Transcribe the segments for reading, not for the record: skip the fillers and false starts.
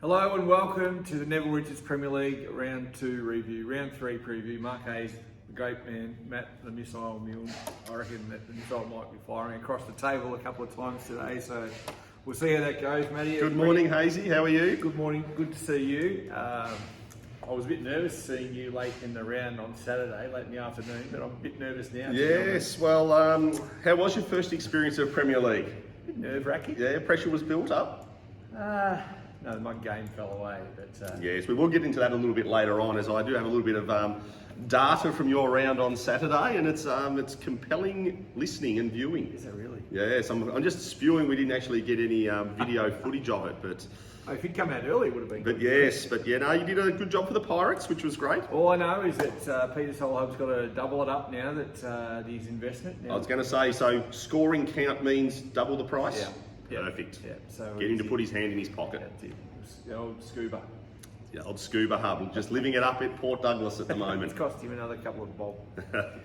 Hello and welcome to the Neville Richards Premier League Round 2 review, Round 3 preview. Mark Hayes, the great man, Matt, the missile mule. I reckon that the missile might be firing across the table a couple of times today, so we'll see how that goes, Matty. Good morning, Hazy. How are you? Good morning. Good to see you. I was a bit nervous seeing you late in the round on Saturday, late in the afternoon, but I'm a bit nervous now. Yes. Well, how was your first experience of Premier League? A bit nerve-wracking. Yeah, pressure was built up. No, my game fell away. But Yes, we will get into that a little bit later on, as I do have a little bit of data from your round on Saturday, and it's compelling listening and viewing. Is it really? Yes, I'm just spewing. We didn't actually get any video footage of it, but. If you'd come out early, it would have been good. But yeah, no, you did a good job for the Pirates, which was great. All I know is that Peter Solheim's got to double it up now that his investment. Now. I was going to say, so scoring count means double the price? Yeah. Perfect. Yeah. So get him to put his hand in his pocket. The old scuba. The old scuba hub, just living it up at Port Douglas at the moment. It's cost him another couple of bob.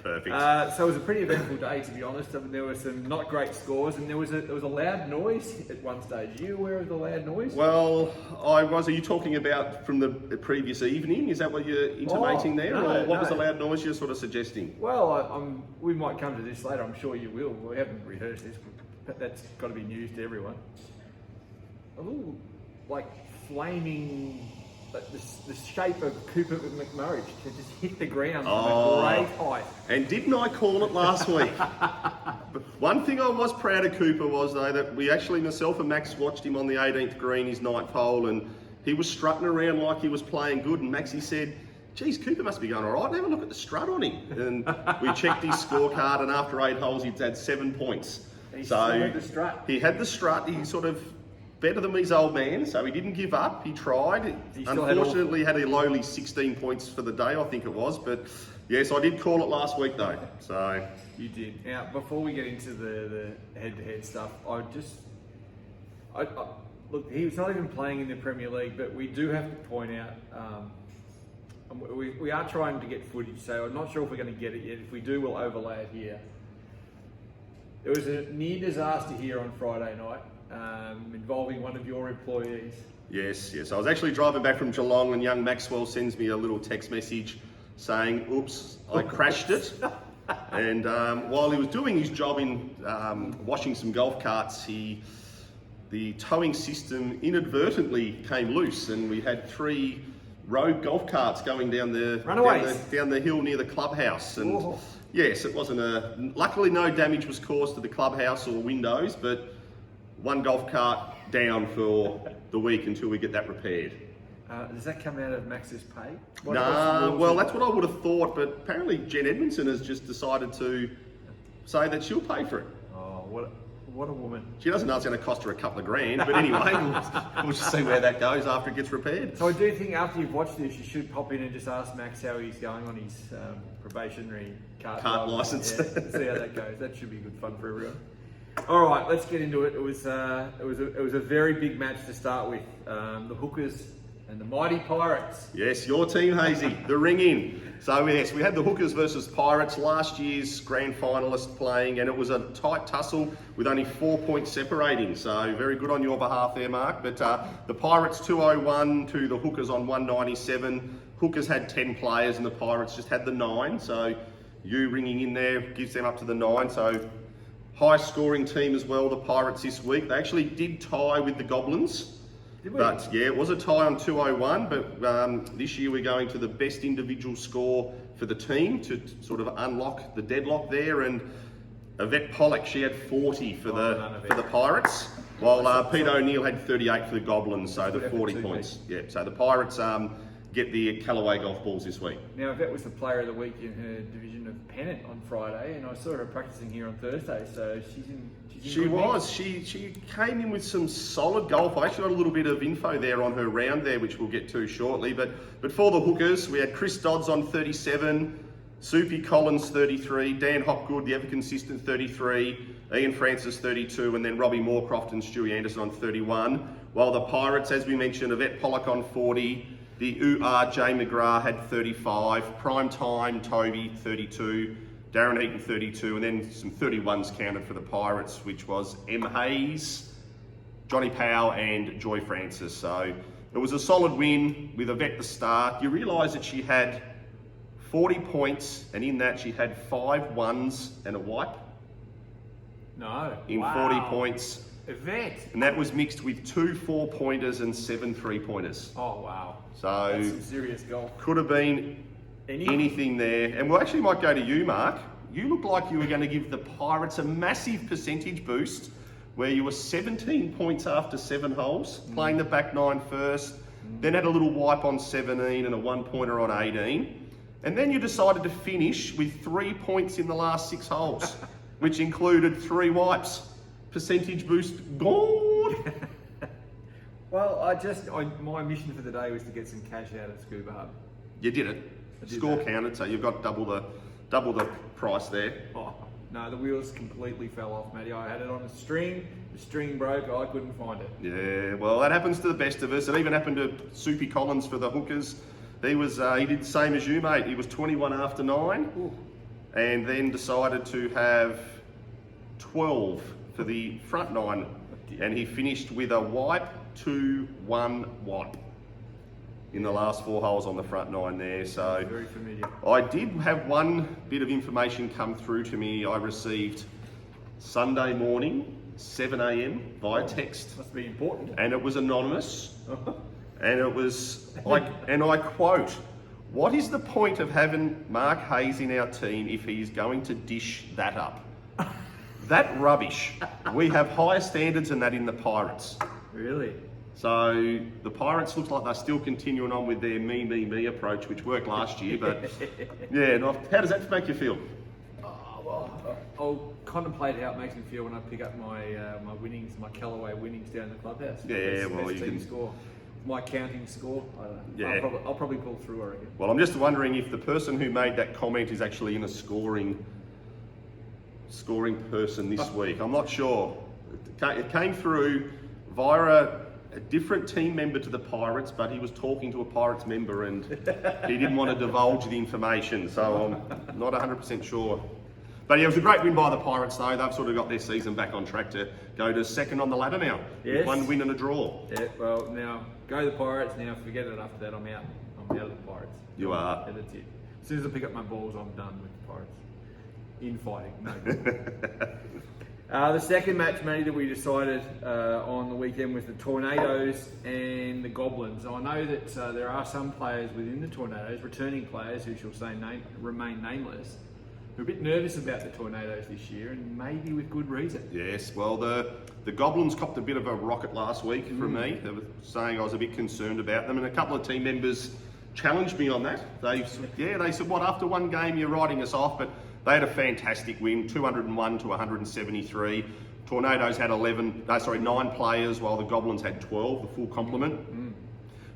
Perfect. So it was a pretty eventful day, to be honest. I mean, there were some not great scores, and there was a loud noise at one stage. Are you aware of the loud noise? Well, I was. Are you talking about from the previous evening? Is that what you're intimating there? No, or what was the loud noise you're sort of suggesting? Well, we might come to this later. I'm sure you will. We haven't rehearsed this, but that's got to be news to everyone. A little, like, flaming, like the shape of Cooper McMurray to just hit the ground from a great height. And didn't I call it last week? But one thing I was proud of Cooper was, though, that we actually, myself and Max, watched him on the 18th green, his ninth hole, and he was strutting around like he was playing good, and Maxie said, geez, Cooper must be going all right. Have a look at the strut on him. And we checked his scorecard, and after 8 holes, he'd had 7 points. He had the strut. He had the strut. He sort of better than his old man, so he didn't give up. He tried. Unfortunately, had a lowly 16 points for the day, I think it was. But yes, I did call it last week though. So you did. Now, before we get into the head-to-head stuff, look. He was not even playing in the Premier League, but we do have to point out. We are trying to get footage, so I'm not sure if we're going to get it yet. If we do, we'll overlay it here. There was a near disaster here on Friday night involving one of your employees. Yes. I was actually driving back from Geelong, and young Maxwell sends me a little text message saying, oops, I crashed it. And while he was doing his job in washing some golf carts, the towing system inadvertently came loose, and we had 3 rogue golf carts going down the hill near the clubhouse. And yes, it wasn't luckily no damage was caused to the clubhouse or windows, but 1 golf cart down for the week until we get that repaired. Does that come out of Max's pay? Well, that's what I would have thought, but apparently Jen Edmondson has just decided to say that she'll pay for it. Oh, what a woman. She doesn't know it's going to cost her a couple of grand, but anyway, we'll just see where that goes after it gets repaired. So I do think after you've watched this, you should pop in and just ask Max how he's going on his probationary cart license. Yeah, see how that goes. That should be good fun for everyone. All right, let's get into it. It was a very big match to start with. The Hookers and the mighty Pirates. Yes, your team, Hazy, the ring in. So yes, we had the Hookers versus Pirates, last year's grand finalist playing, and it was a tight tussle with only 4 points separating. So very good on your behalf there, Mark. But the Pirates 201 to the Hookers on 197. Hookers had 10 players and the Pirates just had the 9. So you ringing in there gives them up to the 9. So high scoring team as well, the Pirates this week. They actually did tie with the Goblins. But yeah, it was a tie on 201, but this year we're going to the best individual score for the team to sort of unlock the deadlock there. And Yvette Pollock, she had 40 for the Pirates, while Pete O'Neill had 38 for the Goblins, so the 40 points. Yeah, so the Pirates get the Callaway golf balls this week. Now, Yvette was the player of the week in her division of pennant on Friday, and I saw her practicing here on Thursday, so she's in She was. She came in with some solid golf. I actually got a little bit of info there on her round there, which we'll get to shortly. But for the Hookers, we had Chris Dodds on 37, Soupy Collins 33, Dan Hopgood, the ever consistent 33, Ian Francis 32, and then Robbie Moorcroft and Stewie Anderson on 31. While the Pirates, as we mentioned, Yvette Pollock on 40, the Jay McGrath had 35, Prime Time Toby 32, Darren Eaton 32, and then some 31s counted for the Pirates, which was M. Hayes, Johnny Powell and Joy Francis. So It was a solid win with a vet to start. You realise that she had 40 points, and in that she had 5 ones and a wipe No. in Wow. 40 points. Event. And that was mixed with 2 4-pointers and 7 3-pointers. Oh, wow. So That's some serious golf. could have been anything there. And we actually might go to you, Mark. You look like you were going to give the Pirates a massive percentage boost, where you were 17 points after 7 holes, playing the back 9 first, then had a little wipe on 17 and a 1-pointer on 18. And then you decided to finish with 3 points in the last 6 holes, which included 3 wipes. Percentage boost gone. Well, my mission for the day was to get some cash out of Scuba Hub. You did it. Score counted, so you've got double the price there. Oh, no, the wheels completely fell off, Matty. I had it on a string, the string broke, I couldn't find it. Yeah, well, that happens to the best of us. It even happened to Soupy Collins for the hookers. He did the same as you, mate. He was 21 after 9, Ooh. and then decided to have 12 for the front 9, and he finished with a wipe, 2-1 wipe in the last 4 holes on the front 9 there. So Very familiar. I did have one bit of information come through to me. I received Sunday morning, 7 a.m. via text, Must be important. and it was anonymous, and it was like, and I quote, "What is the point of having Mark Hayes in our team if he's going to dish that up? That rubbish. We have higher standards than that in the Pirates." Really? So the Pirates looks like they're still continuing on with their me approach, which worked last year. But yeah, how does that make you feel? Oh, well, I'll contemplate how it makes me feel when I pick up my my winnings, my Callaway winnings down in the clubhouse. Yeah, Best well, you team can score. My counting score. I don't know. Yeah. I'll probably pull through, I reckon. Well, I'm just wondering if the person who made that comment is actually in a scoring person this week. I'm not sure. It came through via a different team member to the Pirates, but he was talking to a Pirates member and he didn't want to divulge the information, so I'm not 100% sure. But yeah, it was a great win by the Pirates though. They've sort of got their season back on track to go to second on the ladder now. Yes. With 1 win and a draw. Yeah, well, now go the Pirates. Now forget it after that. I'm out. I'm out of the Pirates. You are. Yeah, that's it. As soon as I pick up my balls, I'm done with the Pirates. Infighting, no good. The second match, Matty, that we decided on the weekend was the Tornadoes and the Goblins. I know that there are some players within the Tornadoes, returning players who shall remain nameless, who are a bit nervous about the Tornadoes this year, and maybe with good reason. Yes, well, the Goblins copped a bit of a rocket last week from me. They were saying I was a bit concerned about them, and a couple of team members challenged me on that. They said, what, after 1 game you're writing us off? But they had a fantastic win, 201 to 173. Tornadoes had 9 players, while the Goblins had 12, the full complement.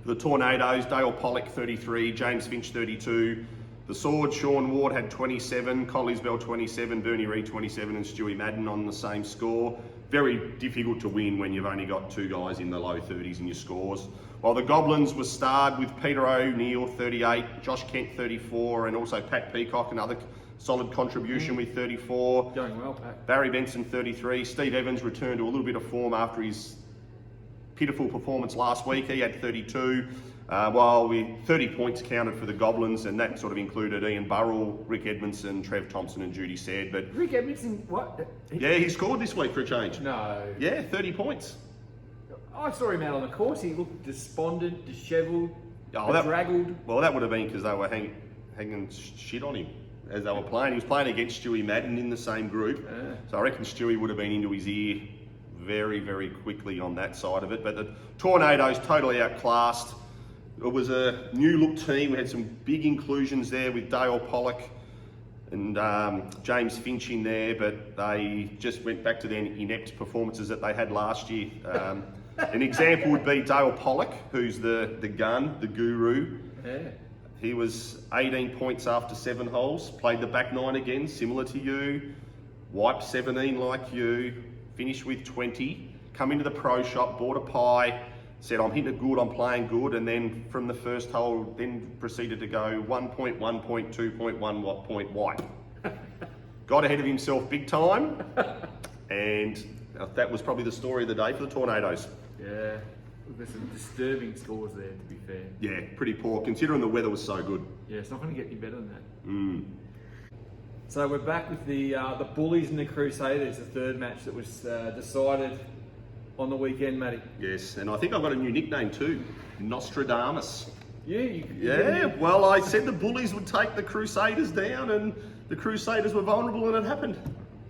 For the Tornadoes, Dale Pollock 33, James Finch 32. The Sword, Sean Ward had 27, Collies Bell 27, Bernie Reid 27, and Stewie Madden on the same score. Very difficult to win when you've only got 2 guys in the low 30s in your scores. While the Goblins were starred with Peter O'Neill 38, Josh Kent 34, and also Pat Peacock, another solid contribution with 34. Going well, Pat. Barry Benson 33. Steve Evans returned to a little bit of form after his pitiful performance last week. He had 32. While 30 points counted for the Goblins, and that sort of included Ian Burrell, Rick Edmondson, Trev Thompson, and Judy Said. But Rick Edmondson, what? yeah, he scored this week for a change. No. Yeah, 30 points. I saw him out on the course. He looked despondent, dishevelled, Oh, bedraggled. Well, that would have been because they were hanging shit on him as they were playing. He was playing against Stewie Madden in the same group. Yeah. So I reckon Stewie would have been into his ear very, very quickly on that side of it. But the Tornadoes totally outclassed. It was a new look team. We had some big inclusions there with Dale Pollock and James Finch in there, but they just went back to their inept performances that they had last year. An example would be Dale Pollock, who's the gun, the guru. Yeah. He was 18 points after 7 holes, played the back 9 again, similar to you, wiped 17 like you, finished with 20, come into the pro shop, bought a pie, said, I'm hitting it good, I'm playing good, and then from the first hole, then proceeded to go 1 point, 1 point, 2 point, 1 point wipe. Got ahead of himself big time, and that was probably the story of the day for the Tornadoes. Yeah. There's some disturbing scores there, to be fair. Yeah, pretty poor, considering the weather was so good. Yeah, it's not going to get any better than that. So we're back with the Bullies and the Crusaders, the third match that was decided on the weekend, Matty. Yes, and I think I've got a new nickname too, Nostradamus. Yeah, well, I said the Bullies would take the Crusaders down, and the Crusaders were vulnerable, and it happened.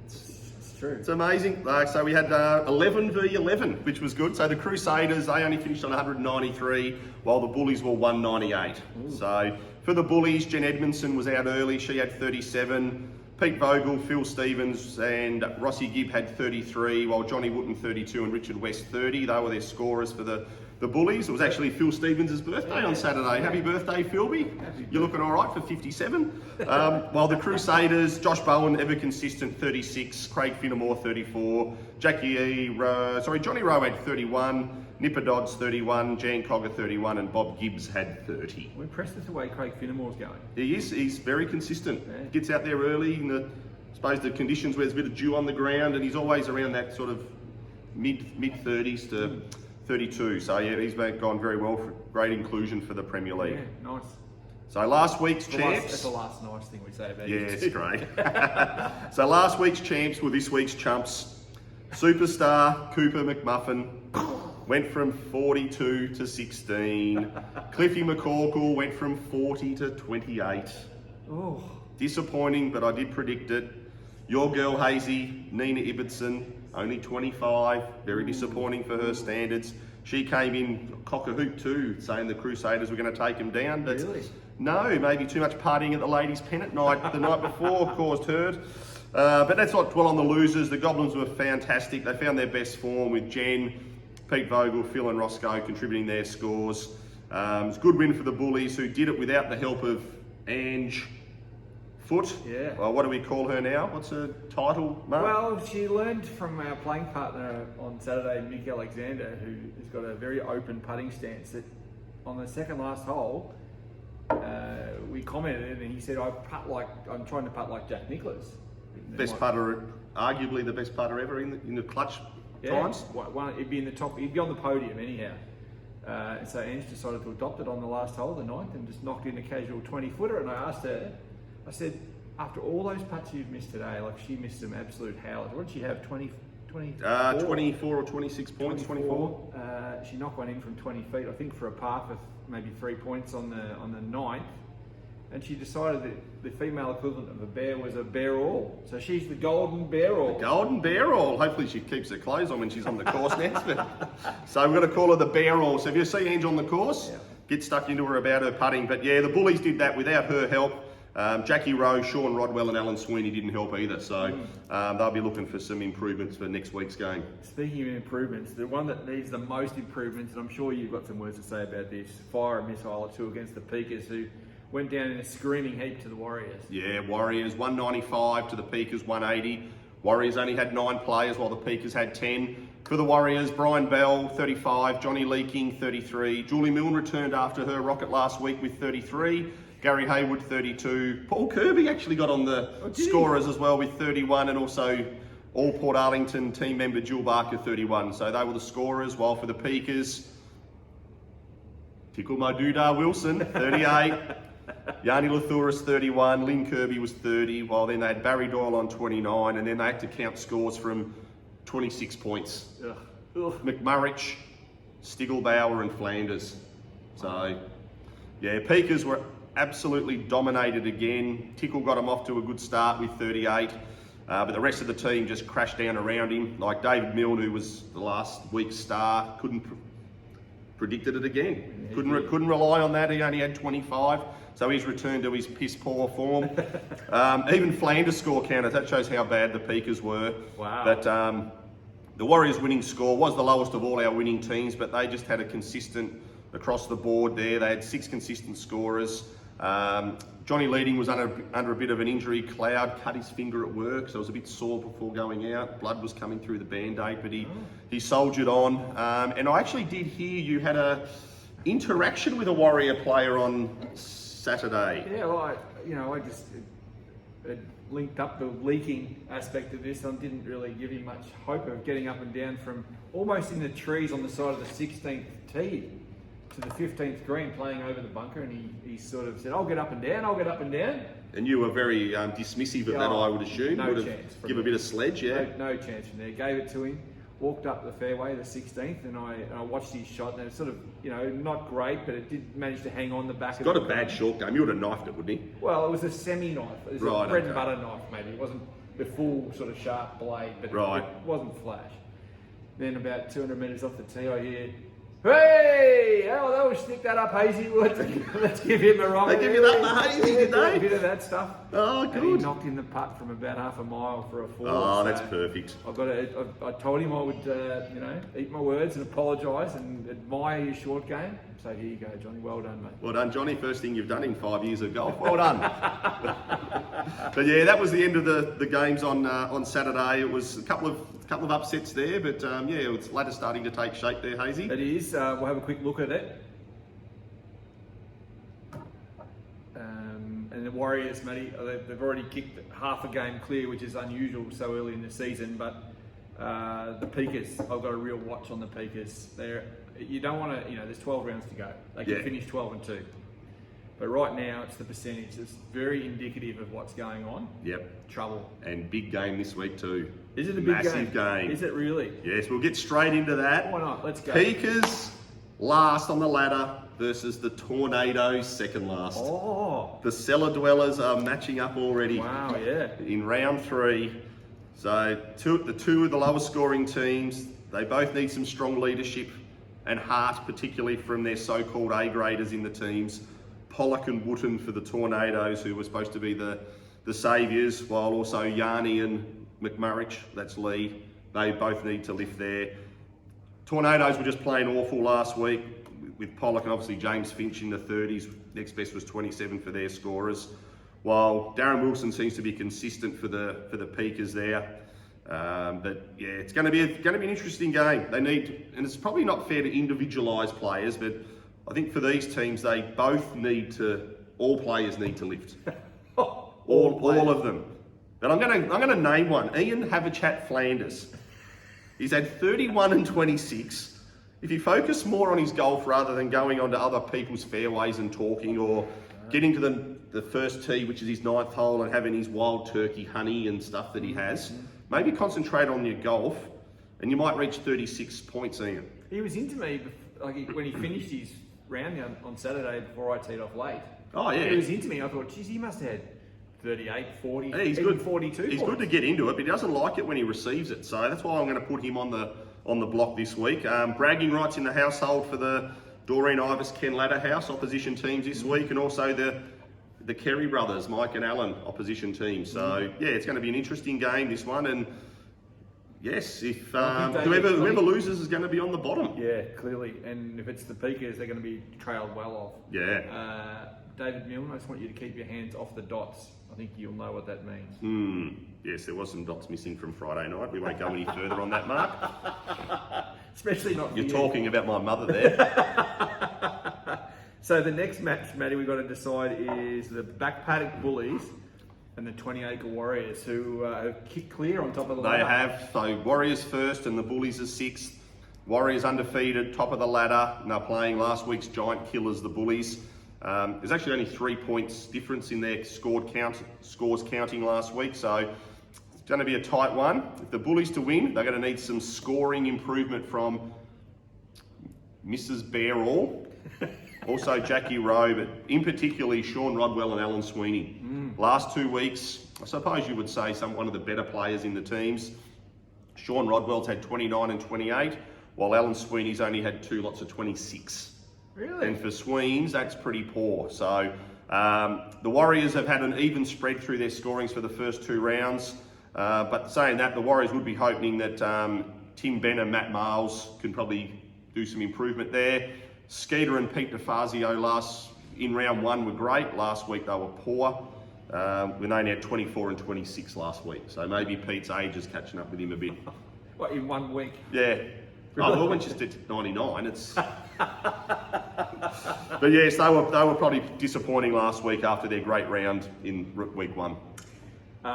It's true. It's amazing. So we had 11 v 11, which was good. So the Crusaders, they only finished on 193, while the Bullies were 198. Ooh. So for the Bullies, Jen Edmondson was out early. She had 37. Pete Vogel, Phil Stevens and Rossi Gibb had 33, while Johnny Wooten 32 and Richard West 30. They were their scorers for the Bullies. It was actually Phil Stevens' birthday on Saturday. Happy birthday, Philby. You're looking all right for 57. While the Crusaders, Josh Bowen, ever consistent, 36. Craig Finnemore, 34. Johnny Rowe had 31. Nipper Dodds, 31. Jan Cogger, 31. And Bob Gibbs had 30. We're impressed with the way Craig Finnemore's going. He is. He's very consistent. Yeah. Gets out there early in I suppose the conditions where there's a bit of dew on the ground, and he's always around that sort of mid 30s to 32. So yeah, he's gone very well. For great inclusion for the Premier League. Yeah, nice. So last week's champs. That's the last nice thing we say about yeah, you. it's great. So last week's champs were this week's chumps. Superstar Cooper McMuffin went from 42 to 16. Cliffy McCorkle went from 40 to 28. Oh. Disappointing, but I did predict it. Your girl Hazy, Nina Ibbotson, only 25. Very disappointing for her standards. She came in cock-a-hoop too, saying the Crusaders were going to take them down. But Really? no, maybe too much partying at the ladies' pennant night the night before caused hurt. But that's not dwell on the losers. The Goblins were fantastic. They found their best form with Jen, Pete Vogel, Phil and Roscoe contributing their scores. It was a good win for the Bullies, who did it without the help of Ange Foot. Yeah. Well, what do we call her now? What's her title, Mark? Well, she learned from our playing partner on Saturday, Mick Alexander, who has got a very open putting stance, that on the second last hole, we commented and he said, I'm trying to putt like Jack Nicklaus. Best putter, arguably the best putter ever in the clutch times. He'd be in the top. He'd be on the podium anyhow. So Ange decided to adopt it on the last hole, the ninth, and just knocked in a casual 20-footer. And I asked her, I said, after all those putts you've missed today, like she missed some absolute howlers. What did she have? 24 or 26 points. 24. She knocked one in from 20 feet, I think, for a par for maybe 3 points on the ninth. And she decided that the female equivalent of a bear was a bear all. So she's the golden bear all. The golden bear all. Hopefully she keeps her clothes on when she's on the course next. So we're going to call her the bear all. So if you see Ange on the course, get stuck into her about her putting. But yeah, the Bullies did that without her help. Jackie Rowe, Sean Rodwell and Alan Sweeney didn't help either. So they'll be looking for some improvements for next week's game. Speaking of improvements, the one that needs the most improvements, and I'm sure you've got some words to say about this, fire a missile or two against the Peakers, who went down in a screaming heap to the Warriors. Yeah, Warriors 195 to the Peakers 180. Warriors only had 9 players while the Peakers had 10. For the Warriors, Brian Bell 35, Johnny Leaking 33. Julie Milne returned after her rocket last week with 33. Gary Hayward 32. Paul Kirby actually got on the scorers as well with 31, and also all Portarlington team member Jill Barker 31. So they were the scorers, while for the Peakers, Tickle My Doodah Wilson 38. Yanni Lathouris 31, Lynn Kirby was 30, while then they had Barry Doyle on 29, and then they had to count scores from 26 points. McMurrich, Stiglbauer and Flanders. So, yeah, Peakers were absolutely dominated again. Tickle got him off to a good start with 38, but the rest of the team just crashed down around him. Like David Milne, who was the last week's star, predicted it again. Couldn't rely on that. He only had 25. So he's returned to his piss poor form. Even Flanders score counted. That shows how bad the Peakers were. Wow. But the Warriors' winning score was the lowest of all our winning teams, but they just had a consistent across the board there. They had 6 consistent scorers. Johnny Leading was under a bit of an injury cloud, cut his finger at work, so it was a bit sore before going out. Blood was coming through the Band-Aid, but he soldiered on. And I actually did hear you had a interaction with a Warrior player on Saturday. Yeah, well, linked up the leaking aspect of this. I didn't really give him much hope of getting up and down from almost in the trees on the side of the 16th tee to the 15th green, playing over the bunker, and he sort of said, I'll get up and down, I'll get up and down. And you were very dismissive of that, I would assume. No would chance. Give a bit of sledge, yeah? No chance from there. Gave it to him, walked up the fairway, the 16th, and I watched his shot, and it was sort of, not great, but it did manage to hang on the back of it. Got a bad short game. You would have knifed it, wouldn't he? Well, it was a semi-knife. It was Right, a bread and butter knife, maybe. It wasn't the full sort of sharp blade, but Right. it wasn't flash. Then about 200 metres off the tee, I hear, hey, they'll stick that up, Hazy. Let's give him a run. They give you that, the Hazy, did they? A bit of that stuff. Oh, And he good. knocked in the putt from about half a mile for a four. Oh, so that's perfect. I told him I would, eat my words and apologise and admire his short game. So here you go, Johnny. Well done, mate. Well done, Johnny. First thing you've done in 5 years of golf. Well done. But yeah, that was the end of the games on Saturday. It was a couple of upsets there, but it's ladder starting to take shape there, Hazy. It is. We'll have a quick look at it. And the Warriors, Matty, they've already kicked half a game clear, which is unusual so early in the season. But the Peakers, I've got a real watch on the Peakers. You don't want to, there's 12 rounds to go. They can finish 12-2. But right now, it's the percentage. It's very indicative of what's going on. Yep. Trouble. And big game this week too. Is it a big Massive game? Is it really? Yes, we'll get straight into that. Why not? Let's go. Peakers last on the ladder versus the Tornadoes second last. Oh. The cellar dwellers are matching up already. Wow, yeah. In round 3. So the two of the lowest scoring teams, they both need some strong leadership and heart, particularly from their so-called A-graders in the teams. Pollock and Wooten for the Tornadoes, who were supposed to be the saviours, while also Yarney and McMurrich, that's Lee, they both need to lift there. Tornadoes were just plain awful last week with Pollock and obviously James Finch in the 30s. Next best was 27 for their scorers. While Darren Wilson seems to be consistent for the Peakers there. But yeah, it's going to be an interesting game. They need, and it's probably not fair to individualise players, but I think for these teams, they both need to. All players need to lift. all of them. But I'm going to name one. Ian Havachat Flanders. He's had 31 and 26. If he focused more on his golf rather than going onto other people's fairways and talking, or getting to the first tee, which is his 9th hole, and having his wild turkey honey and stuff that he has, maybe concentrate on your golf, and you might reach 36 points, Ian. He was into me when he finished his round on Saturday before I teed off late. Oh, yeah. He was into me. I thought, geez, he must have had 38, 40, Yeah, he's even good. 42 He's points. good to get into it, but he doesn't like it when he receives it. So that's why I'm going to put him on the block this week. Bragging rights in the household for the Doreen Ivis Ken Ladder House opposition teams this week, and also the Kerry brothers, Mike and Alan, opposition teams. So yeah, it's going to be an interesting game, this one. And yes, if whoever loses is going to be on the bottom. Yeah, clearly. And if it's the Peakers, they're going to be trailed well off. Yeah. David Milne, I just want you to keep your hands off the dots. I think you'll know what that means. Yes, there was some dots missing from Friday night. We won't go any further on that, Mark. Especially not for You're you. talking about my mother there. So the next match, Matty, we've got to decide is the Back Paddock Bullies and the 20 Acre Warriors, who have kicked clear on top of the ladder. They have. So Warriors first and the Bullies are 6th. Warriors undefeated, top of the ladder. And they're playing last week's Giant Killers, the Bullies. There's actually only 3 points difference in their scores counting last week. So it's going to be a tight one. If the Bullies to win, they're going to need some scoring improvement from Mrs. Bearall. Also Jackie Rowe, but in particularly Sean Rodwell and Alan Sweeney. Last 2 weeks, I suppose you would say one of the better players in the teams. Sean Rodwell's had 29 and 28, while Alan Sweeney's only had 2 lots of 26. Really? And for Sweens, that's pretty poor. So the Warriors have had an even spread through their scorings for the first 2 rounds. But saying that, the Warriors would be hoping that Tim Benn and Matt Miles can probably do some improvement there. Skeeter and Pete DeFazio in round 1 were great. Last week they were poor. We only had 24 and 26 last week. So maybe Pete's age is catching up with him a bit. What, in 1 week? Yeah. Oh, well, when she's at 99, it's... But yes, they were probably disappointing last week after their great round in week 1.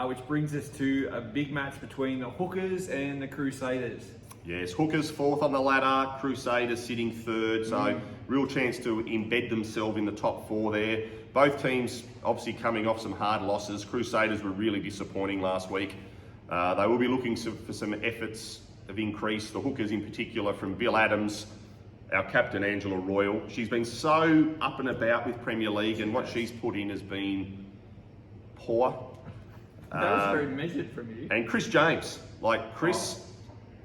which brings us to a big match between the Hookers and the Crusaders. Yes, Hookers 4th on the ladder, Crusaders sitting 3rd, so real chance to embed themselves in the top 4 there. Both teams obviously coming off some hard losses. Crusaders were really disappointing last week. They will be looking for some efforts of increase, the Hookers in particular, from Bill Adams, our captain Angela Royal. She's been so up and about with Premier League, and what she's put in has been poor. That was very measured from you. And Chris James,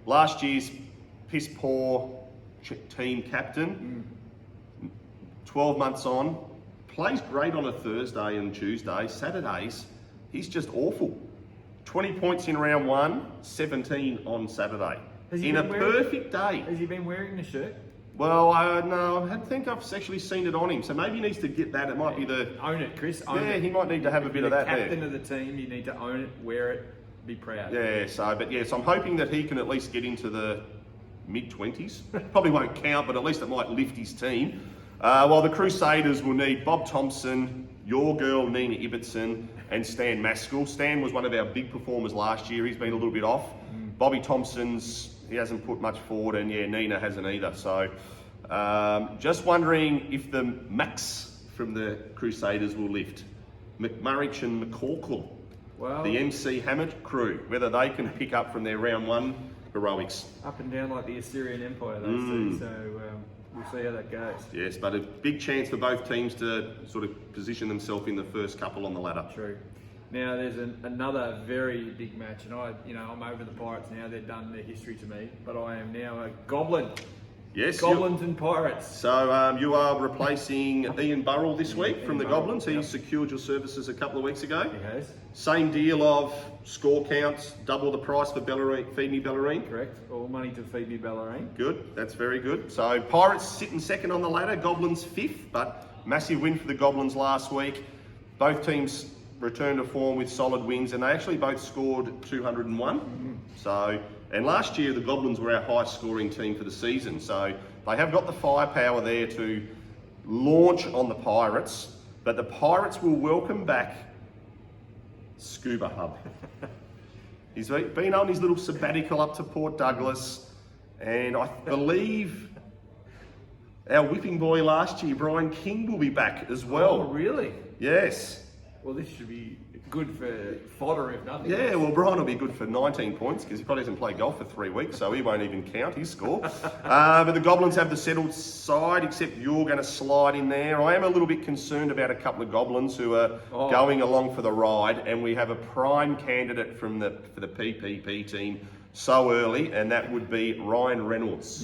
last year's piss poor team captain, 12 months on, plays great on a Thursday and Tuesday. Saturdays, he's just awful. 20 points in round 1, 17 on Saturday. In a perfect day. Has he been wearing the shirt? Well, no, I think I've actually seen it on him. So maybe he needs to get that. It might be the... Own it, Chris. Own it. He might need to have a bit of that there. Captain of the team, you need to own it, wear it, be proud. Yeah, so I'm hoping that he can at least get into the mid-20s. Probably won't count, but at least it might lift his team. While the Crusaders will need Bob Thompson, your girl Nina Ibbotson, and Stan Maskell. Stan was one of our big performers last year. He's been a little bit off. Bobby Thompson's, he hasn't put much forward, and Nina hasn't either. So just wondering if the Max from the Crusaders will lift. McMurrich and McCorkle, the MC Hammett crew, whether they can pick up from their round 1 heroics. Up and down like the Assyrian Empire, those two. So we'll see how that goes. Yes, but a big chance for both teams to sort of position themselves in the first couple on the ladder. True. Now there's another very big match, and I'm over the Pirates now. They've done their history to me, but I am now a Goblin. Yes, Goblins and Pirates. So you are replacing Ian Burrell this week from the Goblins. He secured your services a couple of weeks ago. He has. Same deal of score counts, double the price for Phoebe Bellarine. Correct. All money to Phoebe Bellarine. Good. That's very good. So Pirates sitting 2nd on the ladder, Goblins 5th, but massive win for the Goblins last week. Both teams returned to form with solid wins, and they actually both scored 201. And last year the Goblins were our highest scoring team for the season, so they have got the firepower there to launch on the Pirates, but the Pirates will welcome back Scuba Hub. He's been on his little sabbatical up to Port Douglas, and I believe our whipping boy last year, Brian King, will be back as well. Oh, really? Yes. Well, this should be good for fodder, if nothing. Yeah, well, Brian will be good for 19 points because he probably hasn't played golf for 3 weeks, so he won't even count his score. But the Goblins have the settled side, except you're going to slide in there. I am a little bit concerned about a couple of Goblins who are going along for the ride, and we have a prime candidate for the PPP team so early, and that would be Ryan Reynolds.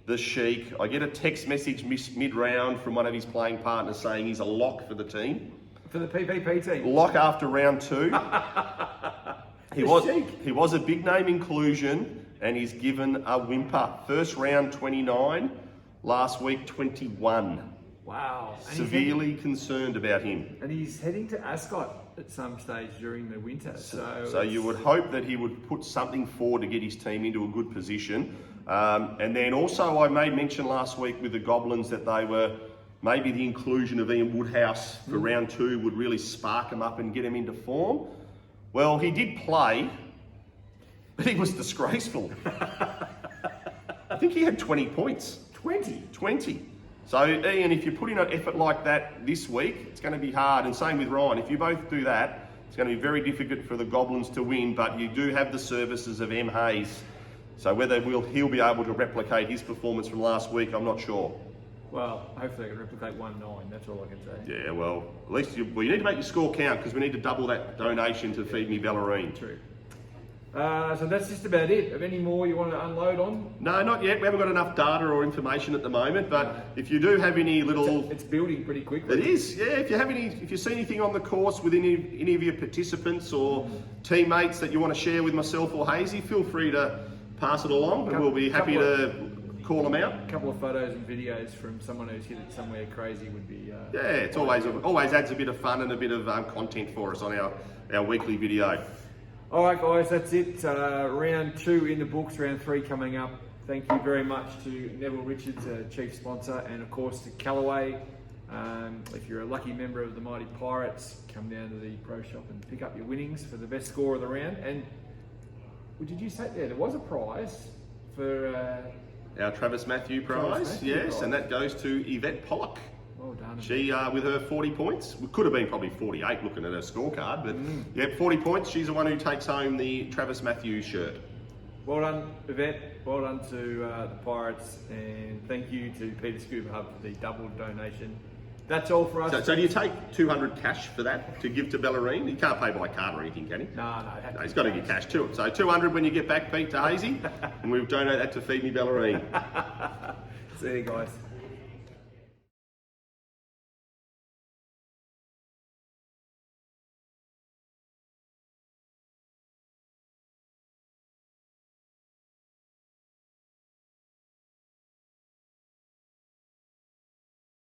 The Sheik. I get a text message mid-round from one of his playing partners saying he's a lock for the team. For the PPP team? Lock after round 2. He was a big name inclusion, and he's given a whimper. First round 29, last week 21. Wow. Severely concerned about him. And he's heading to Ascot at some stage during the winter. So you would hope that he would put something forward to get his team into a good position. And then also I made mention last week with the Goblins that they were... Maybe the inclusion of Ian Woodhouse for round 2 would really spark him up and get him into form. Well, he did play, but he was disgraceful. I think he had 20 points. 20. So, Ian, if you put in an effort like that this week, it's going to be hard. And same with Ryan. If you both do that, it's going to be very difficult for the Goblins to win, but you do have the services of M. Hayes. So whether he'll be able to replicate his performance from last week, I'm not sure. Well, hopefully they can replicate 1-9, that's all I can say. Yeah, well, at least you need to make your score count because we need to double that donation to Feed Me Bellarine. True. So that's just about it. Have any more you want to unload on? No, not yet. We haven't got enough data or information at the moment, but if you do have any little... It's building pretty quickly. It is, yeah. If you see anything on the course with any of your participants or teammates that you want to share with myself or Hazy, feel free to pass it along and we'll be happy to call them out. A couple of photos and videos from someone who's hit it somewhere crazy would be... yeah, it's always adds a bit of fun and a bit of content for us on our weekly video. All right, guys, that's it. Round 2 in the books, round 3 coming up. Thank you very much to Neville Richards, chief sponsor, and of course to Callaway, If you're a lucky member of the Mighty Pirates, come down to the pro shop and pick up your winnings for the best score of the round. And did you say there was a prize for our Travis Matthew prize? Yes, and that goes to Yvette Pollock. Well done. She, with her 40 points, it could have been probably 48 looking at her scorecard, but yeah, 40 points. She's the one who takes home the Travis Matthews shirt. Well done, Yvette. Well done to the Pirates, and thank you to Peter Scuba Hub for the double donation. That's all for us. So do you take 200 cash for that to give to Bellarine? He can't pay by card or anything, can he? No, He's got to get cash to it. So 200 when you get back, Pete, to Hazy, and we'll donate that to Feed Me Bellarine. See you guys.